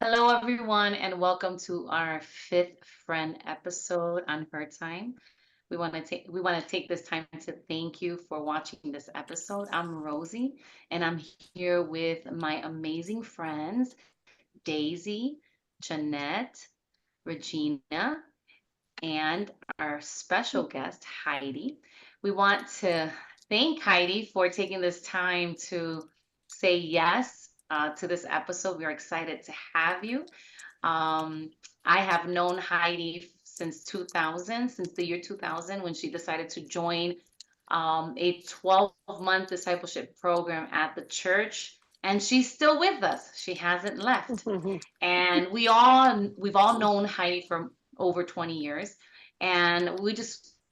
Hello, everyone, and welcome to our fifth friend episode on Her Time. We want to take this time to thank you for watching this episode. I'm Rosie, and I'm here with my amazing friends Daisy, Jeanette, Regina, and our special guest Heidi. We want to thank Heidi for taking this time to say yes to this episode. We're excited to have you. um, I have known Heidi since 2000, since the year 2000, when she decided to join a 12-month discipleship program at the church. And she's still with us. She hasn't left. And we've all known Heidi for over 20 years. And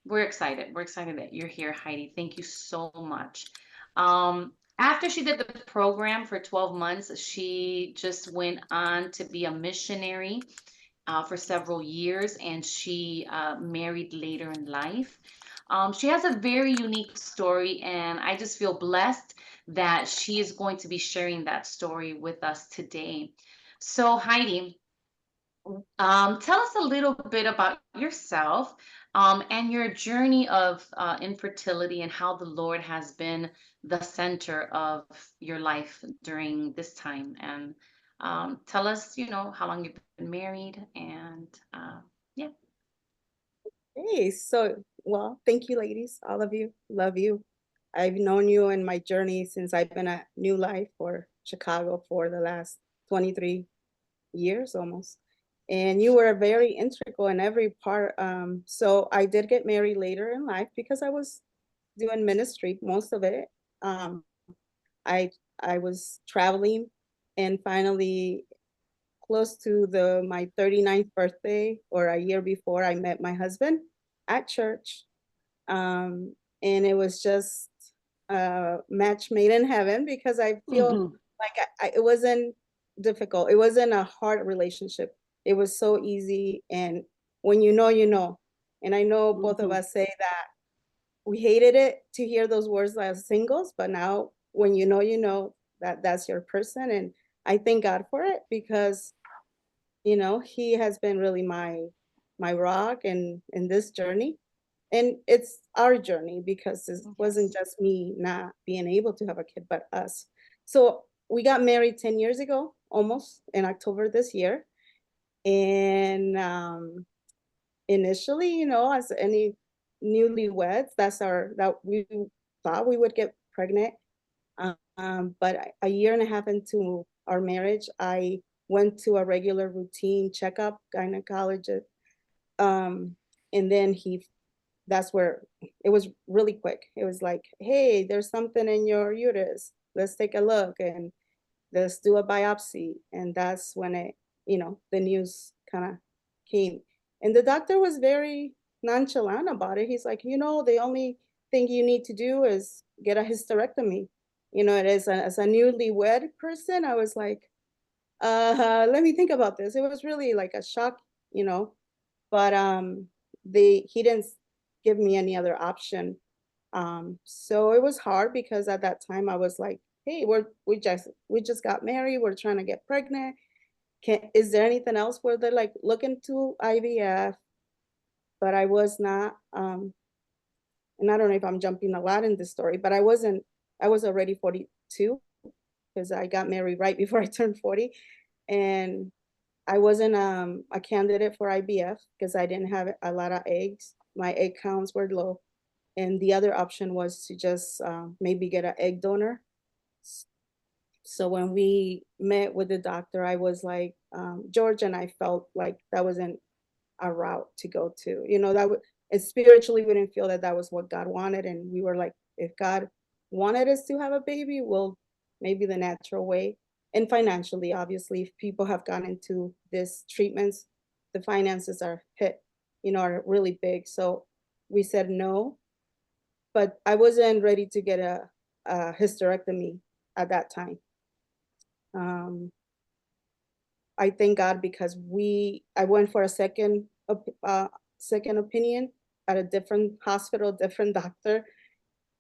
we're excited. We're excited that you're here, Heidi. Thank you so much. After she did the program for 12 months, she just went on to be a missionary for several years, and she married later in life. She has a very unique story, and I just feel blessed that she is going to be sharing that story with us today. So, Heidi, tell us a little bit about yourself and your journey of infertility and how the Lord has been the center of your life during this time. And tell us, how long you've been married. And yeah. Hey, thank you, ladies. All of you. Love you. I've known you in my journey since I've been at New Life or Chicago for the last 23 years almost. And you were very integral in every part. So I did get married later in life because I was doing ministry, most of it. I I was traveling, and finally close to the my 39th birthday or a year before, I met my husband at church. And it was just a match made in heaven because I feel Mhm. like it wasn't difficult. It wasn't a hard relationship. It was so easy. And when you know, you know. And I know both of Mhm. us say that we hated it to hear those words as singles, but now when you know that that's your person. And I thank God for it because he has been really my rock in this journey. And it's our journey because it wasn't Yes. just me not being able to have a kid, but us. So we got married 10 years ago, almost in October this year. And initially, as any newlyweds, that we thought we would get pregnant. But a year and a half into our marriage, I went to a regular routine checkup, gynecologist. And then that's where it was really quick. It was like, hey, there's something in your uterus. Let's take a look and let's do a biopsy. And that's when the news kind of came. And the doctor was very nonchalant about it. He's like, the only thing you need to do is get a hysterectomy. It is as a newlywed person, I was like, let me think about this. It was really like a shock, you know, but he didn't give me any other option. So it was hard because at that time I was like, hey, we just got married, we're trying to get pregnant. Is there anything else where they're like look into IVF? But I was not, and I don't know if I'm jumping a lot in this story, but I was already 42 because I got married right before I turned 40. And I wasn't a candidate for IVF because I didn't have a lot of eggs. My egg counts were low. And the other option was to just maybe get an egg donor. So when we met with the doctor, I was like, George and I felt like that wasn't a route to go to. And spiritually, we didn't feel that that was what God wanted. And we were like, if God wanted us to have a baby, well, maybe the natural way. And financially, obviously, if people have gone into this treatments, the finances are are really big. So we said no, but I wasn't ready to get a hysterectomy at that time. Um, I thank God because I went for a second opinion at a different hospital, different doctor,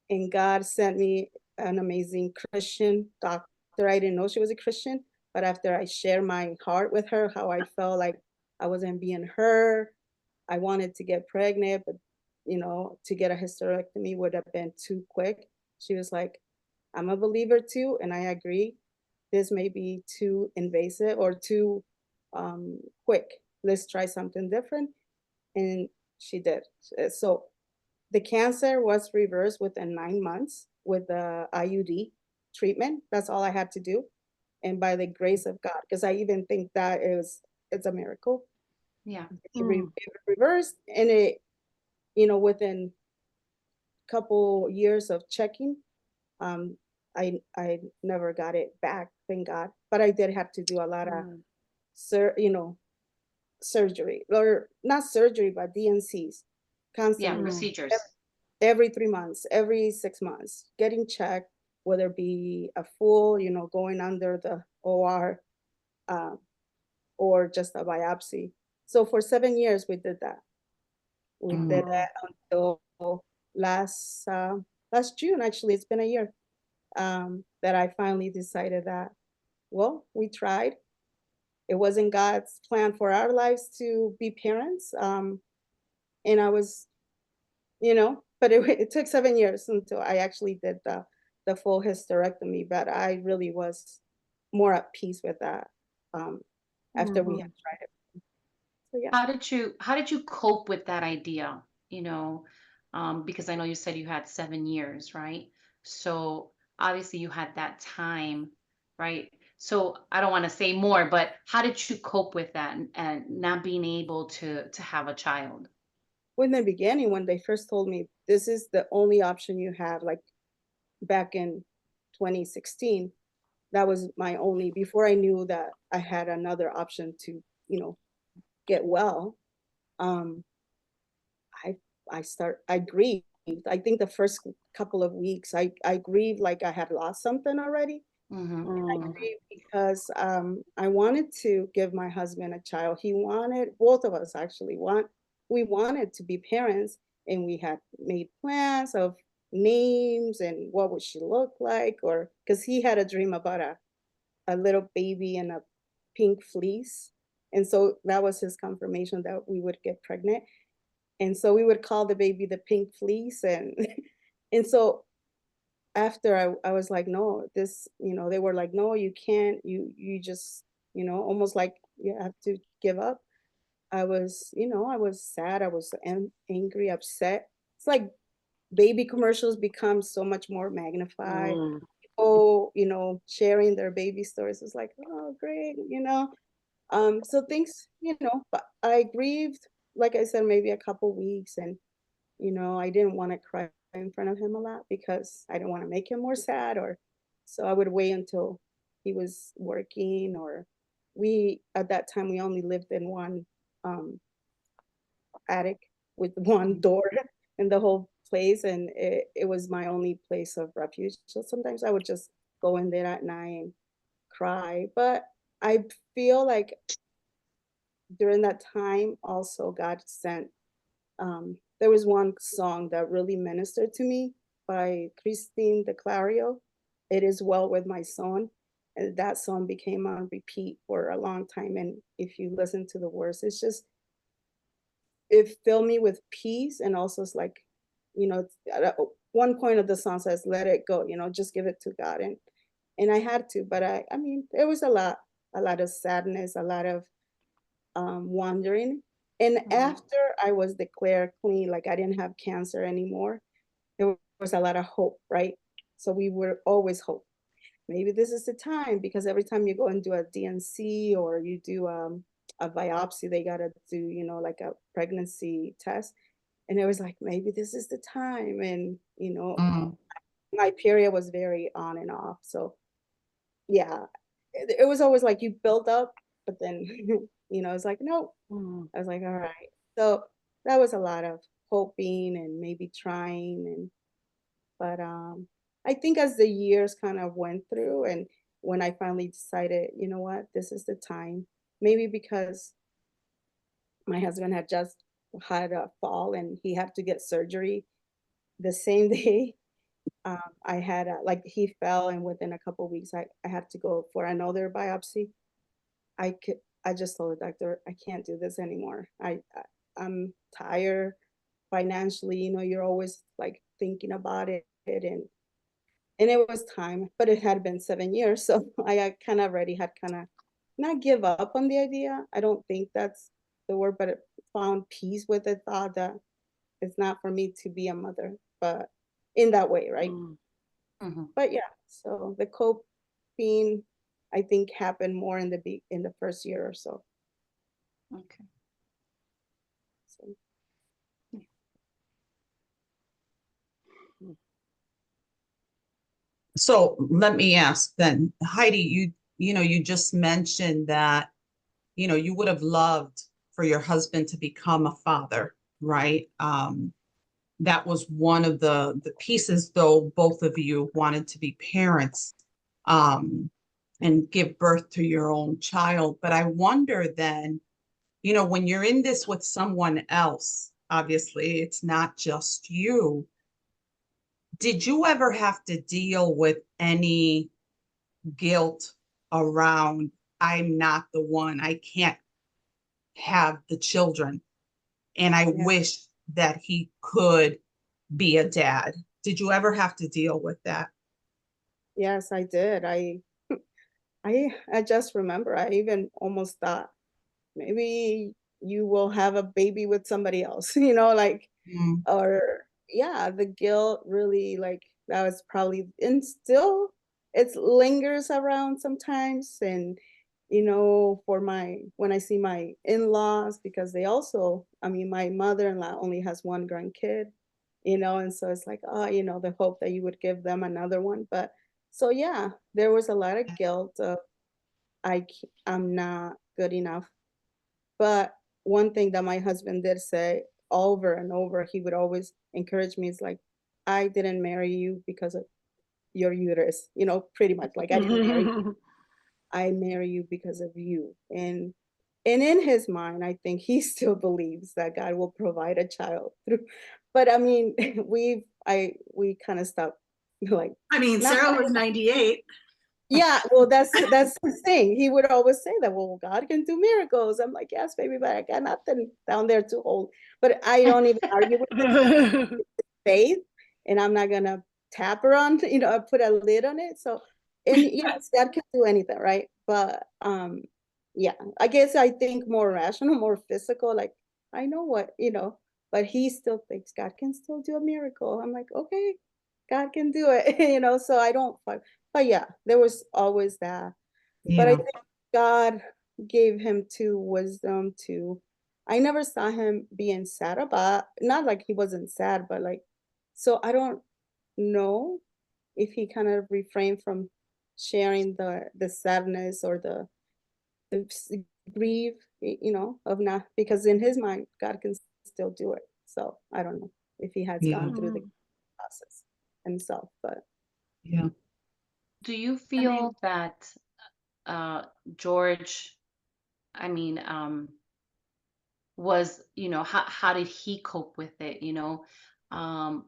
and God sent me an amazing Christian doctor. I didn't know she was a Christian, But after I shared my heart with her, how I felt like I wasn't being heard, I wanted to get pregnant, but to get a hysterectomy would have been too quick. She was like, I'm a believer too, and I agree. This may be too invasive or too quick. Let's try something different. And she did. So the cancer was reversed within 9 months with the IUD treatment. That's all I had to do. And by the grace of God, because I even think that it's a miracle. Yeah. It reversed, and within a couple years of checking, um, I never got it back, thank God. But I did have to do a lot of Mm. sur you know, surgery, or not surgery, but DNCs Yeah, constantly, ev procedures. every 3 months, every 6 months, getting checked, whether it be a full, going under the OR, uh, or just a biopsy. So for 7 years, we did that. We did Mm. that until last, last June, actually, it's been a year, that I finally decided that, well, we tried. It wasn't God's plan for our lives to be parents. And I was, but it took 7 years until I actually did the full hysterectomy. But I really was more at peace with that, um, after we had Mhm. tried it. So yeah. How did you cope with that idea? You know, because I know you said you had 7 years, right? So obviously you had that time, right? So I don't want to say more, but how did you cope with that and not being able to have a child? In the beginning, when they first told me this is the only option you have, like back in 2016, that was my only, before I knew that I had another option to, get well. Um, I I grieved. I think the first couple of weeks, I grieved like I had lost something already. Hmm. I grieved because I wanted to give my husband a child. He wanted, both of us actually we wanted to be parents, and we had made plans of names and what would she look like, or because he had a dream about a little baby in a pink fleece. And so that was his confirmation that we would get pregnant. And so we would call the baby the pink fleece. And and so after I was like, no, this, they were like, no, you can't, you just, almost like you have to give up. I was sad, I was angry, upset. It's like baby commercials become so much more magnified. Mm. People, sharing their baby stories is like, oh, great, so things, but I grieved, like I said, maybe a couple weeks. And I didn't wanna cry in front of him a lot because I didn't wanna make him more sad, or so I would wait until he was working. Or at that time, we only lived in one, um, attic with one door in the whole place, and it was my only place of refuge. So sometimes I would just go in there at night and cry. But I feel like during that time also God sent, there was one song that really ministered to me by Christine de Clario. It is well with my soul. And that song became on repeat for a long time. And if you listen to the words, it filled me with peace. And also it's like, at one point of the song says, let it go, just give it to God. And I had to, but I mean, there was a lot of sadness, a lot of wandering. And Hmm. after I was declared clean, like I didn't have cancer anymore, there was a lot of hope, right? So we were always hope. Maybe this is the time, because every time you go and do a DNC, or you do a biopsy, they gotta do, like a pregnancy test. And it was like, maybe this is the time. And, Mm. my period was very on and off. So yeah, it was always like you build up, but then, it's like, no. Mm. I was like, all right. So that was a lot of hoping and maybe trying. But I think as the years kind of went through, and when I finally decided, you know what, this is the time, maybe because my husband had just had a fall and he had to get surgery the same day. I had like he fell, and within a couple weeks, I had to go for another biopsy. I could I just told the doctor I can't do this anymore. I'm tired financially. You know, you're always like thinking about it, and it was time, but it had been 7 years, so I kind of already had kind of not give up on the idea. I don't think that's the word, but it found peace with the thought that it's not for me to be a mother, but in that way, right? Mm, mhm. But yeah, so the coping, I think, happened more in in the first year or so. Okay. So So let me ask then, Heidi, you just mentioned that, you would have loved for your husband to become a father, right? That was one of the pieces, though both of you wanted to be parents, um, and give birth to your own child. But I wonder then, when you're in this with someone else, obviously it's not just you. Did you ever have to deal with any guilt around, I'm not the one, I can't have the children, and I yeah, wish that he could be a dad? Did you ever have to deal with that? yes, I did. I just remember I even almost thought maybe you will have a baby with somebody else, like, Mm, or yeah, the guilt really, like, that was probably, and still it lingers around sometimes. And for my when I see my in-laws, because they also, I mean, my mother-in-law only has one grandkid, and so it's like, oh, the hope that you would give them another one. But so yeah, there was a lot of guilt of I'm not good enough. But one thing that my husband did say over and over, he would always encourage me, is like, I didn't marry you because of your uterus, pretty much like I didn't marry, I marry you because of you. And in his mind, I think he still believes that God will provide a child through, but I mean, we kind of stopped, like, I mean, not, Sarah was 98. yeah, well, that's the thing. He would always say that, well, God can do miracles. I'm like, yes, baby, but I got nothing down there to hold. But I don't even argue with faith, and I'm not gonna tap her on, put a lid on it. So, and yes, God can do anything, right? But yeah, I guess I think more rational, more physical, like I know what, but he still thinks God can still do a miracle. I'm like, okay, God can do it, so I don't fight. But yeah, there was always that. But I yeah, think God gave him to wisdom to, I never saw him being sad about, not like he wasn't sad, but like, so I don't know if he kind of refrained from sharing the sadness or the grief, of not, because in his mind, God can still do it. So I don't know if he has yeah, gone through the process himself, but yeah. Do you I mean, feel that uh George, I mean, was, how did he cope with it, Um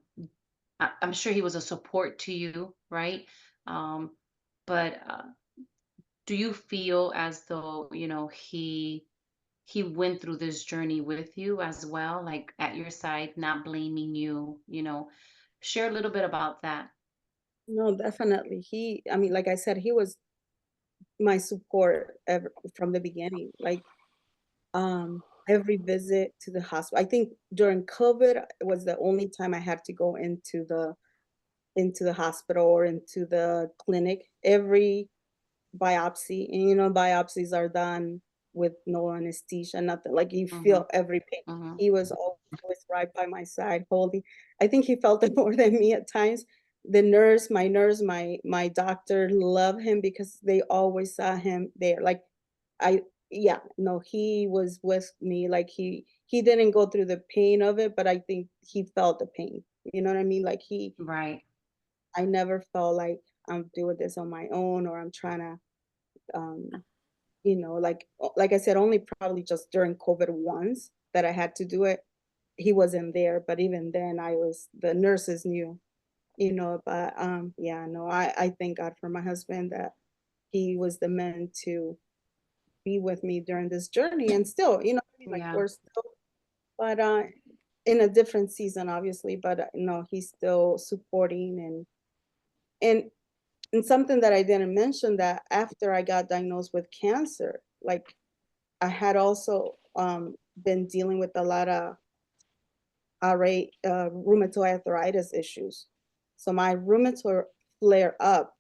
I'm sure he was a support to you, right? Um, but do you feel as though, he went through this journey with you as well, like at your side, not blaming you, share a little bit about that. no, definitely. I mean, like I said, he was my support ever from the beginning. Like, every visit to the hospital. I think during COVID was the only time I had to go into the hospital or into the clinic. Every biopsy, and biopsies are done with no anesthesia, nothing. Like, you Mm-hmm. feel every pain. Mm-hmm. He was always right by my side, holding. I think he felt it more than me at times. The nurse, my doctor love him because they always saw him there. Like, I yeah, no, he was with me. Like, he didn't go through the pain of it, but I think he felt the pain. You know what I mean? Like, Right. I never felt like I'm doing this on my own, or I'm trying to, like I said, only probably just during COVID once that I had to do it. He wasn't there, but even then, the nurses knew but yeah, no, I thank God for my husband that he was the man to be with me during this journey. And still, like Yeah. we're still, but in a different season, obviously, but no, he's still supporting. And something that I didn't mention, that after I got diagnosed with cancer, like I had also been dealing with a lot of rheumatoid arthritis issues. So my rheumatoid flare up.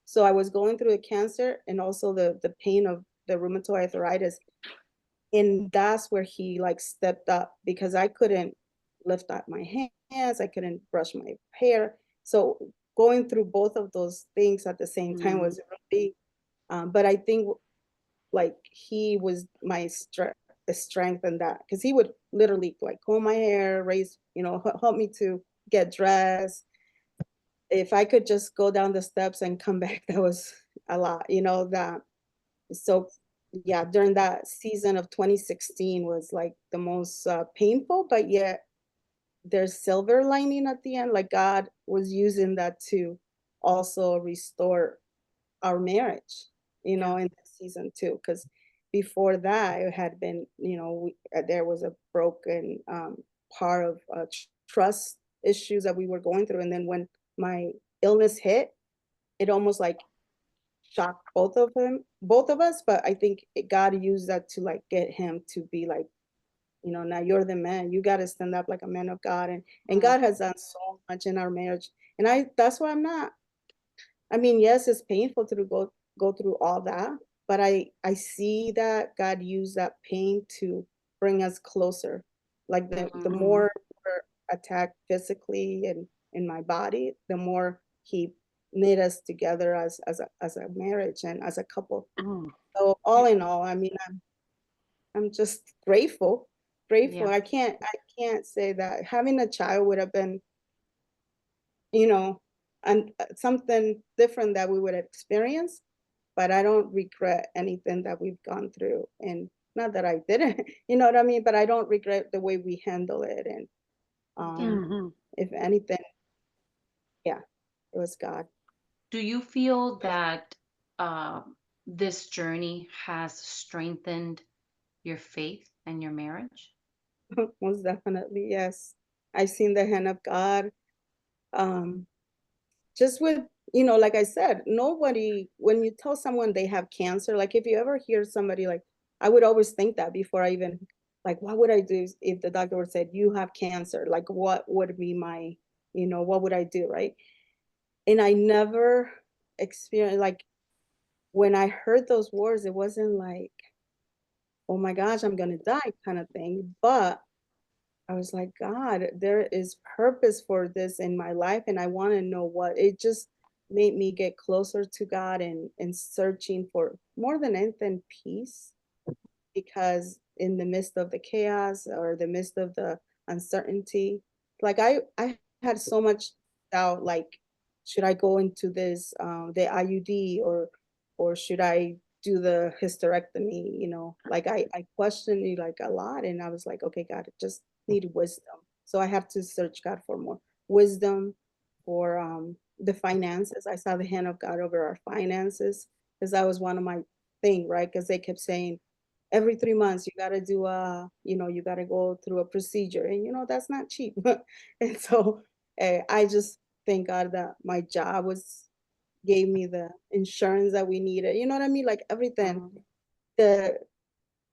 So I was going through the cancer and also the pain of the rheumatoid arthritis. And that's where he like stepped up, because I couldn't lift up my hands, I couldn't brush my hair. So going through both of those things at the same time was really, but I think like he was my strength in that, because he would literally like comb my hair, raise, help me to get dressed. If I could just go down the steps and come back, that was a lot, that. So yeah, during that season of 2016 was like the most painful, but yet there's silver lining at the end. Like God was using that to also restore our marriage, Yeah. in that season too. Because before that, it had been, there was a broken part of trust issues that we were going through. And then when my illness hit, it almost like shocked both of us. But I think God used that to like get him to be like, now you're the man. You got to stand up like a man of God. And Mm, God has done so much in our marriage. And that's why I'm not. I mean, yes, it's painful to go through all that, but I see that God used that pain to bring us closer. Like the mm, more we're attacked physically and in my body, the more He knit us together as a marriage and as a couple. mm. So all in all, I mean, I'm just grateful, grateful. Yeah. I can't say that having a child would have been, you know, and something different that we would experience, but I don't regret anything that we've gone through. And not that I didn't, you know what I mean? But I don't regret the way we handle it. And um, Mhm. if anything, yeah, it was God. Do you feel that this journey has strengthened your faith and your marriage? Most definitely, yes. I've seen the hand of God. Um, just with, like I said, nobody, when you tell someone they have cancer, like if you ever hear somebody like, I would always think that before I even, like, what would I do if the doctor would said you have cancer? Like, what would be my, what would I do, right? And I never experienced, like, when I heard those words, it wasn't like, oh my gosh, I'm gonna die kind of thing. But I was like, God, there is purpose for this in my life, and I want to know what. It just made me get closer to God and searching for more than anything peace, because in the midst of the chaos or the midst of the uncertainty, like I had so much doubt, like should I go into this the IUD, or should I do the hysterectomy, like I questioned it like a lot, and I was like, okay, God, I just need wisdom. So I have to search God for more wisdom, for the finances. I saw the hand of God over our finances, because that was one of my thing, right? Because they kept saying every 3 months you got to do you got to go through a procedure, and that's not cheap. And so I just thank God that my job was gave me the insurance that we needed, you know what I mean, like everything. Mhm. The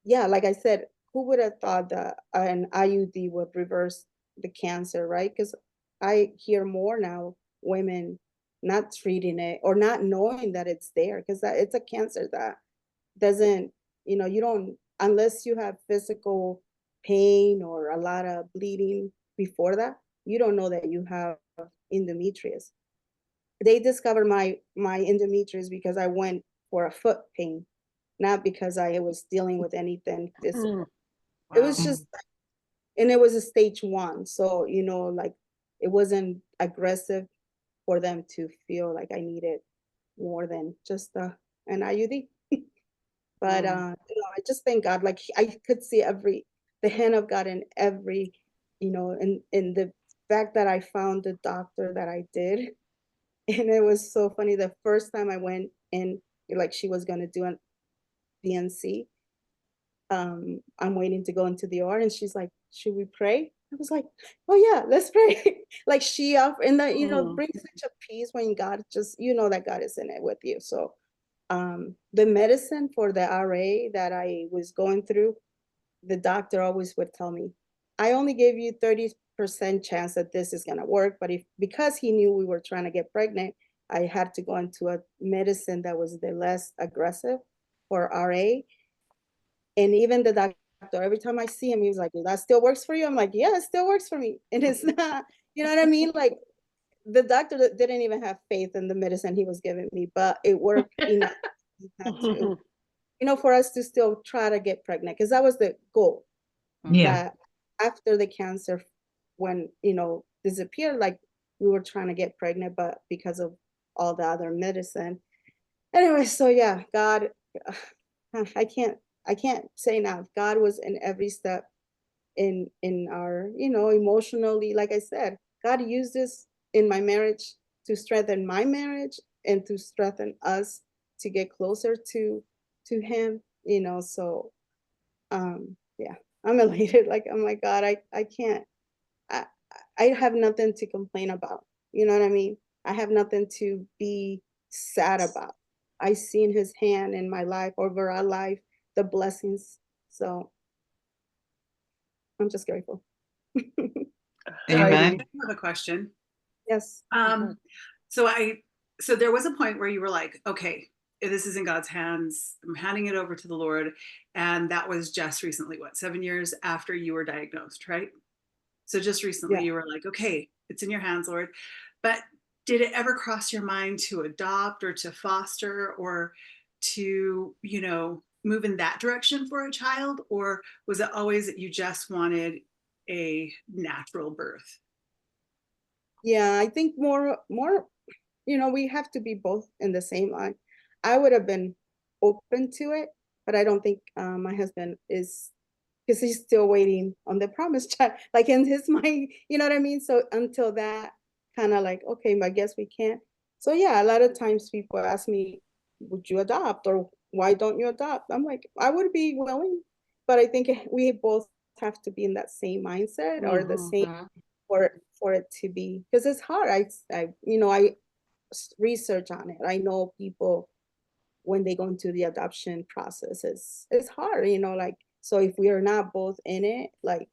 Yeah, like I said, who would have thought that an IUD would reverse the cancer, right? Because I hear more now women not treating it or not knowing that it's there, because it's a cancer that doesn't, you don't, unless you have physical pain or a lot of bleeding before that, you don't know that you have endometrius. They discovered my endometrius because I went for a foot pain, not because I was dealing with anything Mm. physical. It Wow. was just, and it was a stage 1. So, like it wasn't aggressive for them to feel like I needed more than just an IUD. But Mm. I just thank God. Like I could see the hand of God in every, in the fact that I found the doctor that I did. And it was so funny. The first time I went in, like she was gonna do an DNC, I'm waiting to go into the OR, and she's like, should we pray? I was like, oh yeah, let's pray. Like she offered, and that, you know, brings such a peace when God just, you know, that God is in it with you. So the medicine for the RA that I was going through, the doctor always would tell me, I only gave you 30% chance that this is gonna work, but if, because he knew we were trying to get pregnant, I had to go into a medicine that was the less aggressive for RA. And even the doctor, every time I see him, he was like, that still works for you? I'm like, yeah, it still works for me. And it's not, you know what I mean? Like the doctor didn't even have faith in the medicine he was giving me, but it worked enough. He had to, you know, for us to still try to get pregnant, because that was the goal. Yeah. That after the cancer, when, you know, disappeared, like we were trying to get pregnant, but because of all the other medicine. Anyway, so yeah, God, I can't, I can't say enough. God was in every step in our, you know, emotionally, like I said, God used this in my marriage to strengthen my marriage and to strengthen us to get closer to him, you know. So yeah, I'm elated. Like, oh my God, I can't, I, I have nothing to complain about. You know what I mean? I have nothing to be sad about. I seen his hand in my life, over our life, the blessings. So I'm just grateful. Amen. I have a question. Yes. So so there was a point where you were like, okay, this is in God's hands. I'm handing it over to the Lord. And that was just recently, what, 7 years after you were diagnosed, right? So just recently Yeah. you were like, okay, it's in your hands, Lord. But did it ever cross your mind to adopt or to foster or to, you know, move in that direction for a child? Or was it always that you just wanted a natural birth? Yeah, I think more, you know, we have to be both in the same line. I would have been open to it, but I don't think my husband is, because he's still waiting on the promised child, like in his mind, you know what I mean? So until that, kind of like, okay, I guess we can't. So yeah, a lot of times people ask me, would you adopt, or why don't you adopt? I'm like, I would be willing, but I think we both have to be in that same mindset or the same for it to be, because it's hard. I you know, I research on it. I know people when they go into the adoption process, it's hard, you know, like, so if we are not both in it, like,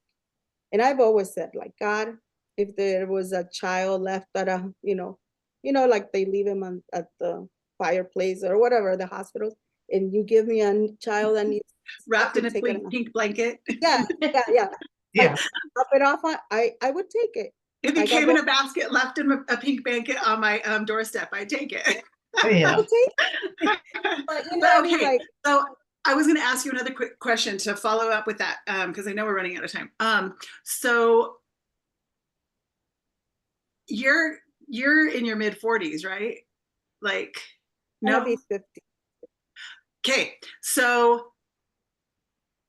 and I've always said, like, God, if there was a child left at a, you know, like they leave him at the fireplace or whatever, the hospitals, and you give me a child that needs, I Wrapped in could a take it. pink blanket. Yeah, yeah, yeah. Yeah. Like, drop it off. I would take it. If I it got came in both. a basket, left in a pink blanket on my doorstep, I'd take it. Yeah. I would take it. But you know what I mean? Okay, Like, so I was going to ask you another quick question to follow up with that, because I know we're running out of time. So you're in your mid 40s, right? Like, I'm gonna no? be 50. Okay, so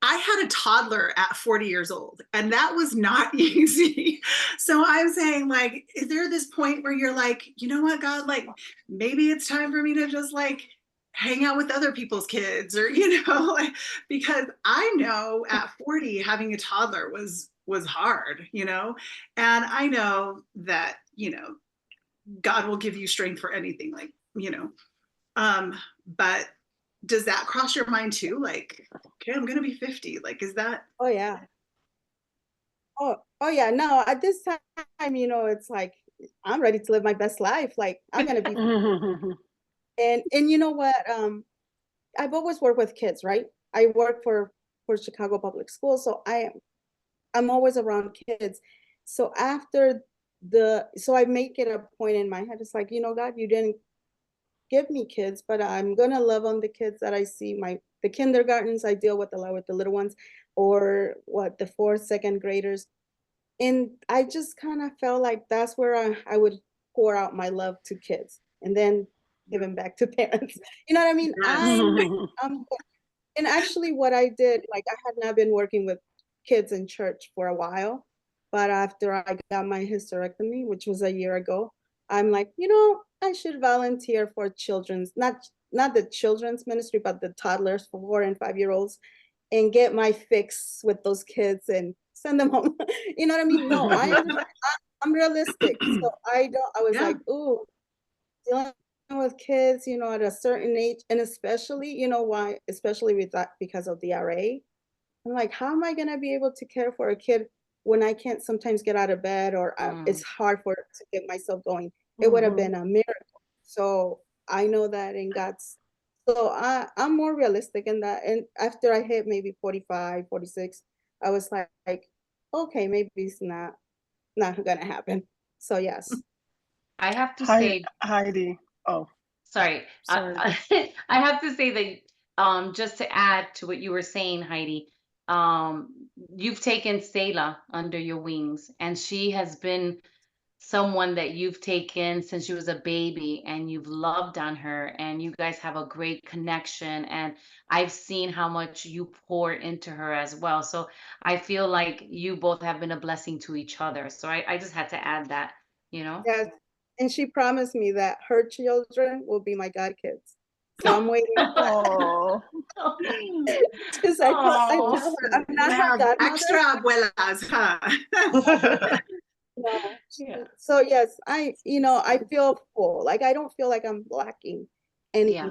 I had a toddler at 40 years old, and that was not easy. So I'm saying, like, is there this point where you're like, you know what, God, like, maybe it's time for me to just like hang out with other people's kids, or like, because I know at 40 having a toddler was hard, and I know that God will give you strength for anything, like, but does that cross your mind too? Like, okay, I'm gonna be 50. Like, is that Oh yeah. Oh yeah. No, at this time, you know, it's like I'm ready to live my best life. Like I'm gonna be, and you know what? I've always worked with kids, right? I work for Chicago Public Schools, so I'm always around kids. So after so I make it a point in my head. It's like, you know, God, you didn't give me kids, but I'm gonna love on the kids that I see. The kindergartens, I deal with a lot with the little ones, or what, the fourth, second graders. And I just kind of felt like that's where I would pour out my love to kids and then give them back to parents. You know what I mean? I'm and actually what I did, like I had not been working with kids in church for a while, but after I got my hysterectomy, which was a year ago, I'm like, you know, I should volunteer for children's, not the children's ministry, but the toddlers, 4 and 5 year olds, and get my fix with those kids and send them home. You know what I mean? No, I understand. I'm realistic. So I was Yeah. like, ooh, dealing with kids, at a certain age, and especially, why, especially with that, because of the RA. I'm like, how am I gonna be able to care for a kid when I can't sometimes get out of bed, or it's hard to get myself going? It would have been a miracle. So I know that in God's, so I'm more realistic in that. And after I hit maybe 45, 46, I was like, okay, maybe it's not gonna happen. So yes. I have to Hi, say, Heidi. Oh, sorry, sorry. I have to say that just to add to what you were saying, Heidi, you've taken Selah under your wings, and she has been someone that you've taken since she was a baby, and you've loved on her, and you guys have a great connection, and I've seen how much you pour into her as well. So I feel like you both have been a blessing to each other. So I just had to add that, you know. Yes. And she promised me that her children will be my god kids. So I'm waiting Oh, because I Oh, tell her I'm sweet. You not her have extra godmother. abuelas, huh? No. yeah, So yes, I feel full. Like I don't feel like I'm lacking yeah.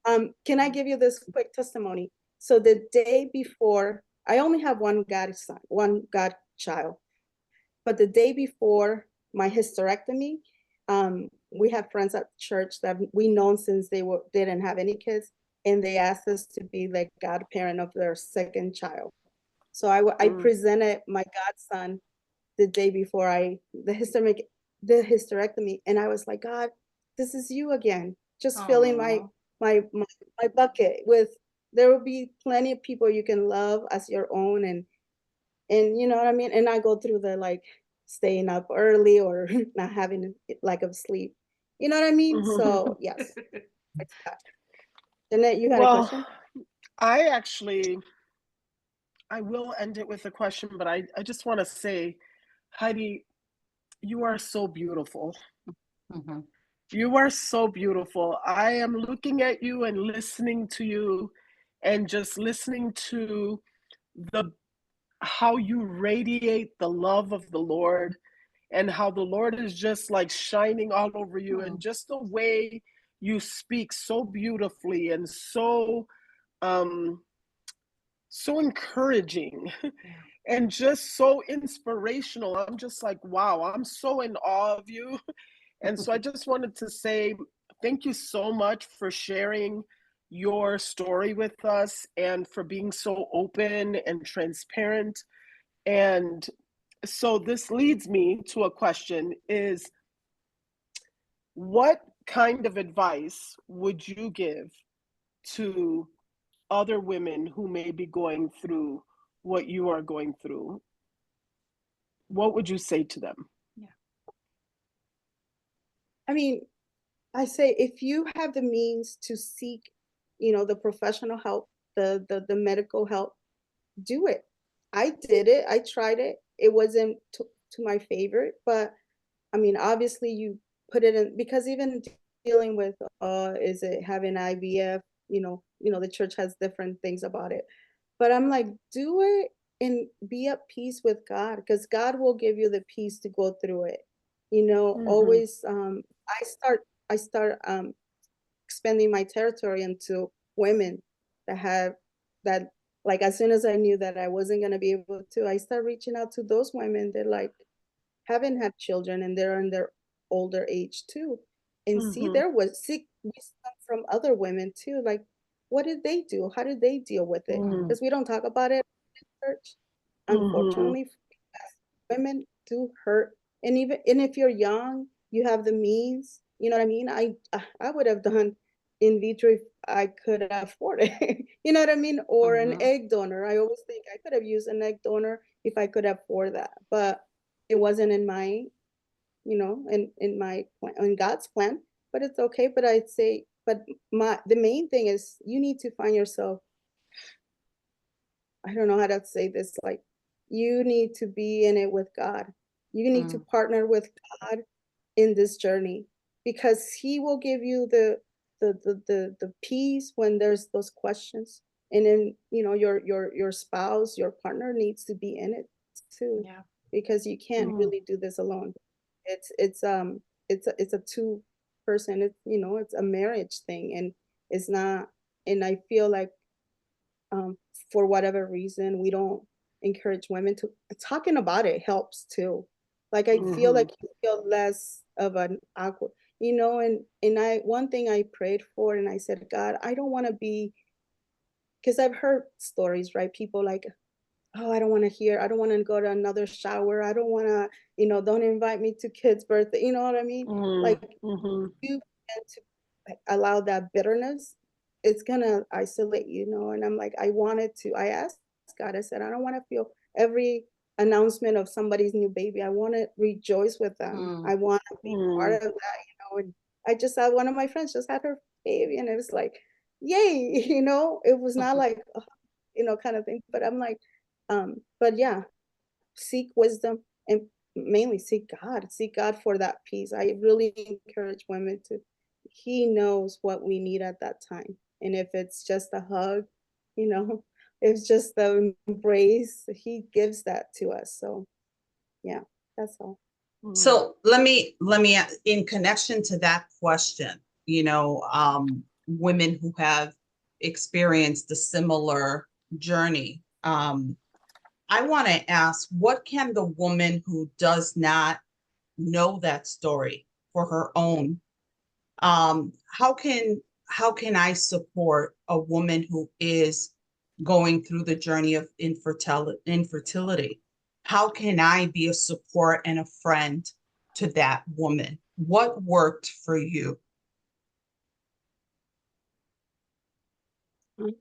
anything. Can I give you this quick testimony? So the day before, I only have one godson, one godchild. But the day before my hysterectomy, we have friends at church that we known since they didn't have any kids, and they asked us to be like godparent of their second child. So I presented my godson the day before the hysterectomy, and I was like, God, this is you again, just filling Aw. my bucket with. There will be plenty of people you can love as your own, and you know what I mean? And I go through the like staying up early or not having lack of sleep. You know what I mean? So yes. It's that. Jeanette, you had a Well, question? I will end it with a question, but I just want to say, Heidi, you are so beautiful. Mhm. You are so beautiful. I am looking at you and listening to you and just listening to the how you radiate the love of the Lord and how the Lord is just like shining all over you, and Mm. just the way you speak so beautifully and um so encouraging Yeah. and just so inspirational. I'm just like, wow, I'm so in awe of you. And so I just wanted to say thank you so much for sharing your story with us and for being so open and transparent. And so this leads me to a question is, what kind of advice would you give to other women who may be going through what you are going through? What would you say to them? I mean, I say if you have the means to seek, the professional help, the medical help, do it. I did it. I tried it. It wasn't to my favorite, but I mean, obviously you put it in because even dealing with is it having IVF, the church has different things about it. But I'm like, do it and be at peace with God, because God will give you the peace to go through it. Mm-hmm. Always I start expanding my territory into women that have that, like, as soon as I knew that I wasn't going to be able to, I start reaching out to those women that like haven't had children and they're in their older age too, and see Mm-hmm. there was seek wisdom from other women too, like what did they do, how did they deal with it, Mm. because we don't talk about it in church, Mm-hmm. unfortunately. Women do hurt, and if you're young, you have the means, you know what I mean. I would have done in vitro if I could afford it. You know what I mean, or an Mhm. egg donor. I always think I could have used an egg donor if I could afford that, but it wasn't in my, in my plan, in God's plan. But it's okay. But I'd say, but the main thing is you need to find yourself. I don't know how to say this. Like, you need to be in it with God. You need to Mm. partner with God in this journey. because he will give you the peace when there's those questions. And then, your spouse, your partner needs to be in it too, Yeah. because you can't Mm. really do this alone. It's a two person, it's a marriage thing, and it's not. And I feel like, um, for whatever reason, we don't encourage women to talking about it helps too. Like, I feel Mhm. like you feel less of an awkward, and I one thing I prayed for, and I said, God, I don't want to be, because I've heard stories, right? People like, oh, I don't want to go to another shower. I don't want to, don't invite me to kids' birthday. You know what I mean? Mm. Like, Mhm. you tend to, like, allow that bitterness, it's gonna isolate, and I'm like, I asked God, I said, I don't want to feel every announcement of somebody's new baby. I want to rejoice with them. Mm. I want to be part Mm. of that, and I just had one of my friends just had her baby, and it was like, yay, it was not like, kind of thing, but I'm like, but yeah, seek wisdom, and mainly seek God for that peace. I really encourage women to, he knows what we need at that time. And if it's just a hug, you know, it's just the embrace, he gives that to us. So yeah, that's all. Mm. So let me in connection to that question, women who have experienced a similar journey. I want to ask, what can the woman who does not know that story for her own, how can I support a woman who is going through the journey of infertility? How can I be a support and a friend to that woman? What worked for you? Mm.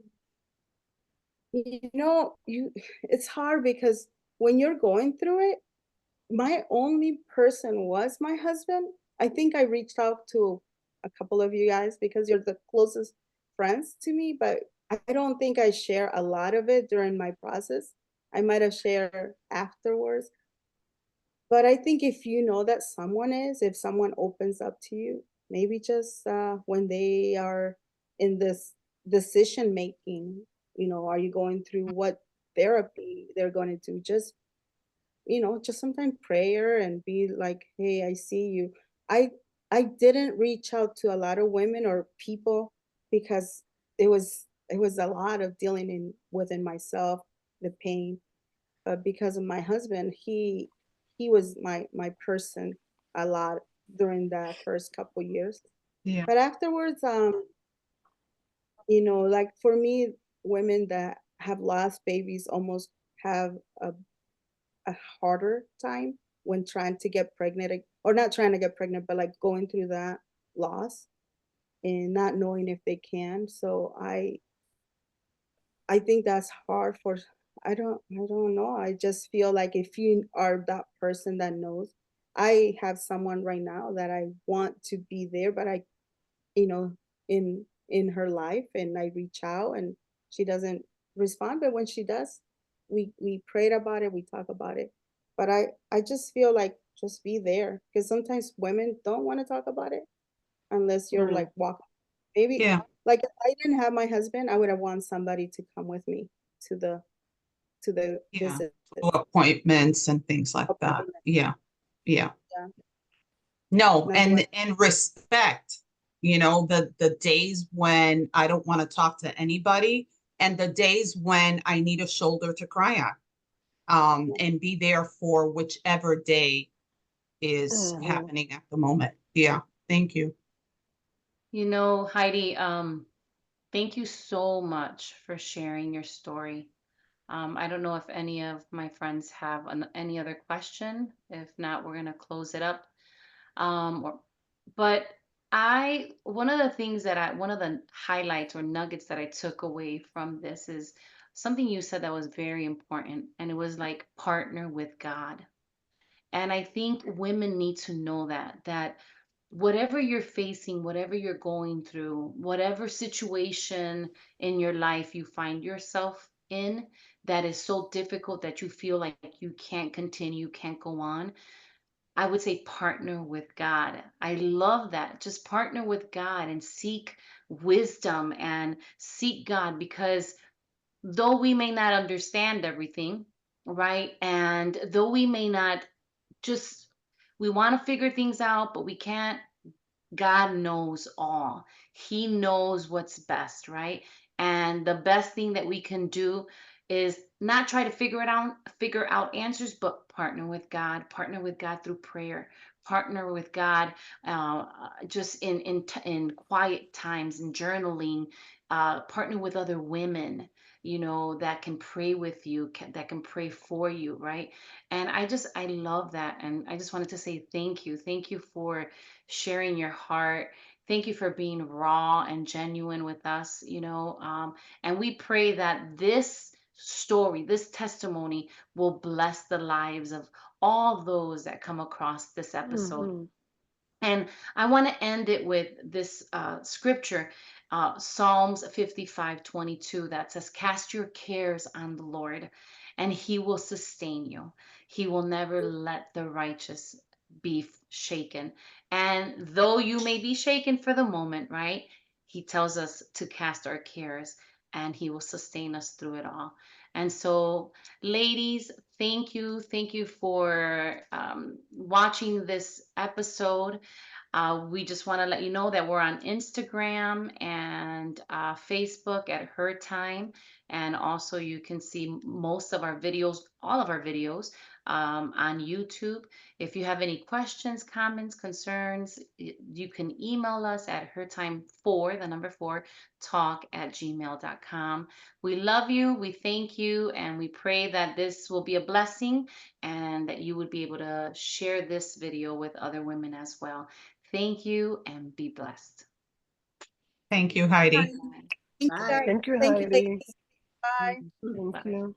It's hard because when you're going through it, my only person was my husband. I think I reached out to a couple of you guys because you're the closest friends to me, but I don't think I share a lot of it during my process. I might have shared afterwards. But I think if you know that if someone opens up to you, maybe just when they are in this decision making, are you going through what therapy they're going to do? Just sometimes prayer and be like, hey, I see you. I didn't reach out to a lot of women or people because it was a lot of dealing within myself, the pain. But because of my husband, he was my person a lot during the first couple years. Yeah. But afterwards, like for me, women that have lost babies almost have a harder time when trying to get pregnant, or not trying to get pregnant, but like going through that loss and not knowing if they can. So I think that's hard for, I don't know. I just feel like if you are that person that knows, I have someone right now that I want to be there, but you know, in her life, and I reach out and she doesn't respond. But when she does, we prayed about it, we talk about it. But I just feel like just be there, because sometimes women don't want to talk about it unless you're Mm. like walking. Maybe Yeah. like if I didn't have my husband, I would have want somebody to come with me to the Yeah. visit. Appointments and things like that. Yeah. Yeah. Yeah, No, that's why. and respect, the days when I don't want to talk to anybody and the days when I need a shoulder to cry on. And be there for whichever day is Mhm. happening at the moment. Yeah. Thank you. Heidi, thank you so much for sharing your story. I don't know if any of my friends have any other question. If not, we're gonna close it up. But one of the highlights or nuggets that I took away from this is something you said that was very important, and it was like partner with God. And I think women need to know that whatever you're facing, whatever you're going through, whatever situation in your life you find yourself in that is so difficult that you feel like you can't continue, can't go on, I would say partner with God. I love that. Just partner with God and seek wisdom and seek God, because though we may not understand everything, right? And though we may not just, we want to figure things out, but we can't. God knows all. He knows what's best, right? And the best thing that we can do is not try to figure out answers, but partner with God through prayer, partner with God just in quiet times and journaling, partner with other women, that can pray with you, that can pray for you, right? And I love that. And I just wanted to say thank you for sharing your heart. Thank you for being raw and genuine with us, and we pray that this story, this testimony will bless the lives of all those that come across this episode. Mhm. And I want to end it with this scripture, Psalms 55:22, that says, "Cast your cares on the Lord, and he will sustain you. He will never let the righteous be shaken." And though you may be shaken for the moment, right? He tells us to cast our cares, and he will sustain us through it all. And so, ladies, thank you. Thank you for watching this episode. We just want to let you know that we're on Instagram and Facebook at Her Time. And also, you can see most of our videos, all of our videos, on YouTube. If you have any questions, comments, concerns, you can email us at hertime4, the number 4, talk@gmail.com. We love you, we thank you, and we pray that this will be a blessing and that you would be able to share this video with other women as well. Thank you and be blessed. Thank you, Heidi. Thank you, Bye. guys. Thank you, Thank you, Heidi. ladies. Bye. Thank Bye. you.